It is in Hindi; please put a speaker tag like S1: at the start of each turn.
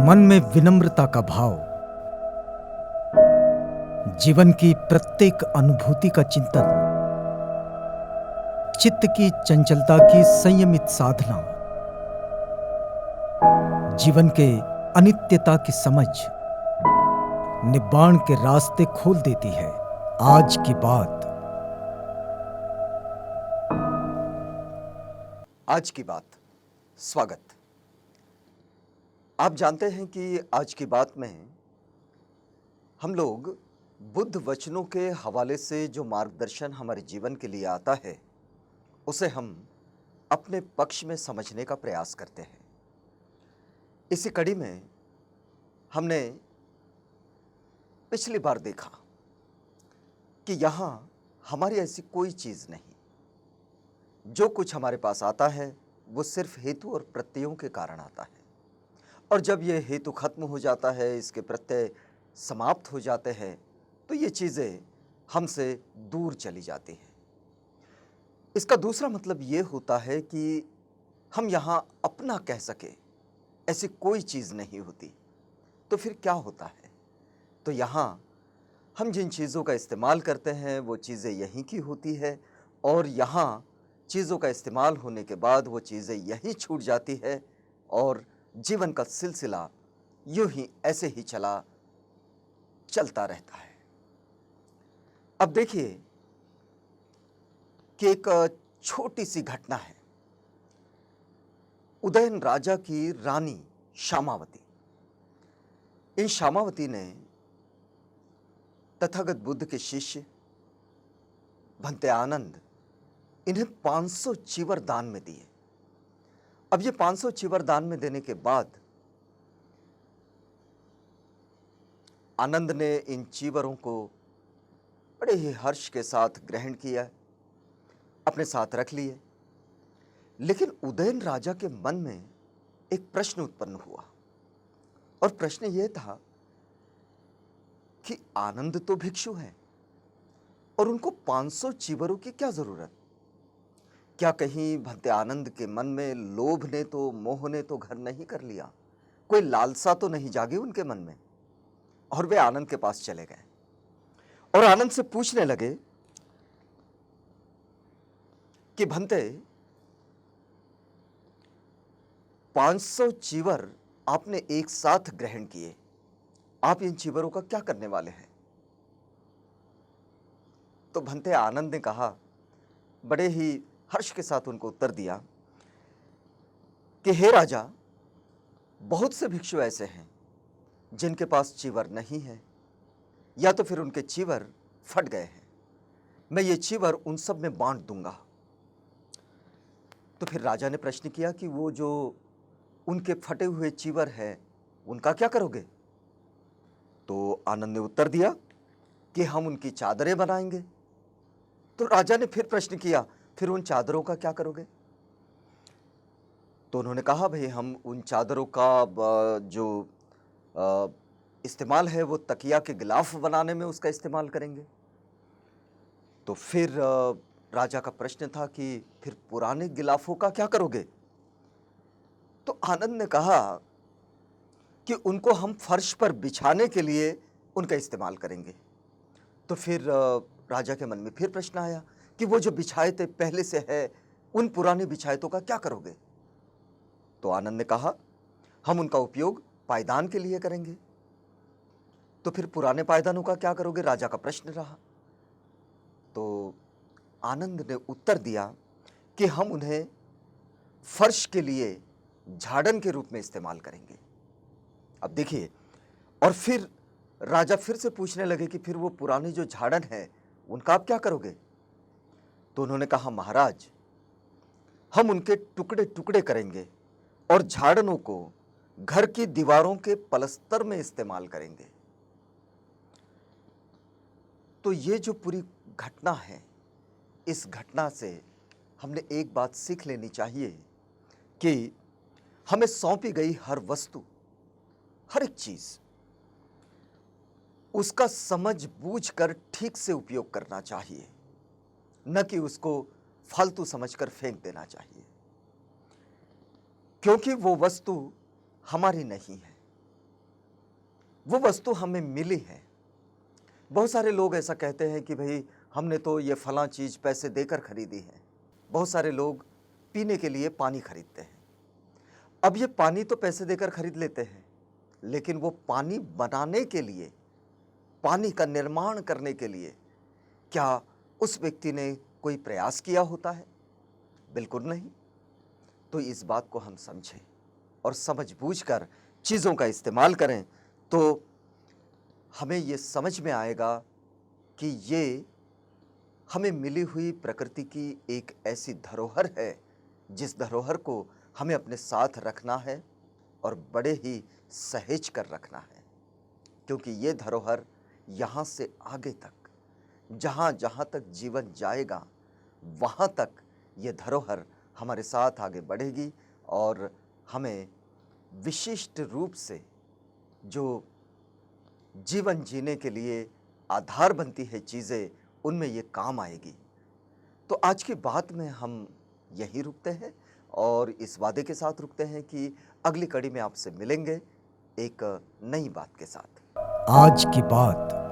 S1: मन में विनम्रता का भाव, जीवन की प्रत्येक अनुभूति का चिंतन, चित्त की चंचलता की संयमित साधना, जीवन के अनित्यता की समझ निब्बाण के रास्ते खोल देती है। आज की बात।
S2: आज की बात। स्वागत। आप जानते हैं कि आज की बात में हम लोग बुद्ध वचनों के हवाले से जो मार्गदर्शन हमारे जीवन के लिए आता है उसे हम अपने पक्ष में समझने का प्रयास करते हैं। इसी कड़ी में हमने पिछली बार देखा कि यहाँ हमारी ऐसी कोई चीज़ नहीं, जो कुछ हमारे पास आता है वो सिर्फ हेतु और प्रत्ययों के कारण आता है, और जब ये हेतु खत्म हो जाता है, इसके प्रत्यय समाप्त हो जाते हैं, तो ये चीज़ें हमसे दूर चली जाती हैं। इसका दूसरा मतलब ये होता है कि हम यहाँ अपना कह सके ऐसी कोई चीज़ नहीं होती। तो फिर क्या होता है? तो यहाँ हम जिन चीज़ों का इस्तेमाल करते हैं वो चीज़ें यहीं की होती है, और यहाँ चीज़ों का इस्तेमाल होने के बाद वो चीज़ें यहीं छूट जाती है, और जीवन का सिलसिला यूं ही ऐसे ही चलता रहता है। अब देखिए कि एक छोटी सी घटना है। उदयन राजा की रानी शामावती, इन शामावती ने तथागत बुद्ध के शिष्य भंते आनंद इन्हें 500 चीवर दान में दिए। अब ये 500 चीवर दान में देने के बाद आनंद ने इन चीवरों को बड़े ही हर्ष के साथ ग्रहण किया, अपने साथ रख लिए। लेकिन उदयन राजा के मन में एक प्रश्न उत्पन्न हुआ, और प्रश्न यह था कि आनंद तो भिक्षु है और उनको 500 चीवरों की क्या जरूरत? क्या कहीं भंते आनंद के मन में लोभ ने तो, मोह ने तो घर नहीं कर लिया? कोई लालसा तो नहीं जागी उनके मन में? और वे आनंद के पास चले गए और आनंद से पूछने लगे कि भंते, 500 चीवर आपने एक साथ ग्रहण किए, आप इन चीवरों का क्या करने वाले हैं? तो भंते आनंद ने कहा, बड़े ही हर्ष के साथ उनको उत्तर दिया कि हे राजा, बहुत से भिक्षु ऐसे हैं जिनके पास चीवर नहीं है, या तो फिर उनके चीवर फट गए हैं। मैं ये चीवर उन सब में बांट दूंगा। तो फिर राजा ने प्रश्न किया कि वो जो उनके फटे हुए चीवर है उनका क्या करोगे? तो आनंद ने उत्तर दिया कि हम उनकी चादरें बनाएंगे। तो राजा ने फिर प्रश्न किया, फिर उन चादरों का क्या करोगे? तो उन्होंने कहा, भाई हम उन चादरों का जो इस्तेमाल है वो तकिया के गिलाफ बनाने में उसका इस्तेमाल करेंगे। तो फिर राजा का प्रश्न था कि फिर पुराने गिलाफों का क्या करोगे? तो आनंद ने कहा कि उनको हम फर्श पर बिछाने के लिए उनका इस्तेमाल करेंगे। तो फिर राजा के मन में फिर प्रश्न आया कि वो जो बिछाए थे पहले से है, उन पुराने बिछायतों का क्या करोगे? तो आनंद ने कहा, हम उनका उपयोग पायदान के लिए करेंगे। तो फिर पुराने पायदानों का क्या करोगे? राजा का प्रश्न रहा। तो आनंद ने उत्तर दिया कि हम उन्हें फर्श के लिए झाड़न के रूप में इस्तेमाल करेंगे। अब देखिए, और फिर राजा फिर से पूछने लगे कि फिर वो पुरानी जो झाड़न है उनका आप क्या करोगे? तो उन्होंने कहा, महाराज, हम उनके टुकड़े टुकड़े करेंगे और झाड़नों को घर की दीवारों के पलस्तर में इस्तेमाल करेंगे। तो ये जो पूरी घटना है, इस घटना से हमने एक बात सीख लेनी चाहिए कि हमें सौंपी गई हर वस्तु, हर एक चीज, उसका समझ बूझ कर ठीक से उपयोग करना चाहिए, न कि उसको फालतू समझकर फेंक देना चाहिए, क्योंकि वो वस्तु हमारी नहीं है, वो वस्तु हमें मिली है। बहुत सारे लोग ऐसा कहते हैं कि भाई हमने तो ये फलां चीज़ पैसे देकर खरीदी है। बहुत सारे लोग पीने के लिए पानी खरीदते हैं। अब ये पानी तो पैसे देकर खरीद लेते हैं, लेकिन वो पानी बनाने के लिए, पानी का निर्माण करने के लिए क्या उस व्यक्ति ने कोई प्रयास किया होता है? बिल्कुल नहीं। तो इस बात को हम समझें और समझ-बूझकर चीज़ों का इस्तेमाल करें, तो हमें ये समझ में आएगा कि ये हमें मिली हुई प्रकृति की एक ऐसी धरोहर है, जिस धरोहर को हमें अपने साथ रखना है और बड़े ही सहेज कर रखना है। क्योंकि ये धरोहर यहाँ से आगे तक, जहाँ-जहाँ तक जीवन जाएगा, वहाँ तक ये धरोहर हमारे साथ आगे बढ़ेगी और हमें विशिष्ट रूप से जो जीवन जीने के लिए आधार बनती है चीज़ें, उनमें ये काम आएगी। तो आज की बात में हम यहीं रुकते हैं और इस वादे के साथ रुकते हैं कि अगली कड़ी में आपसे मिलेंगे एक नई बात के साथ।
S1: आज की बात।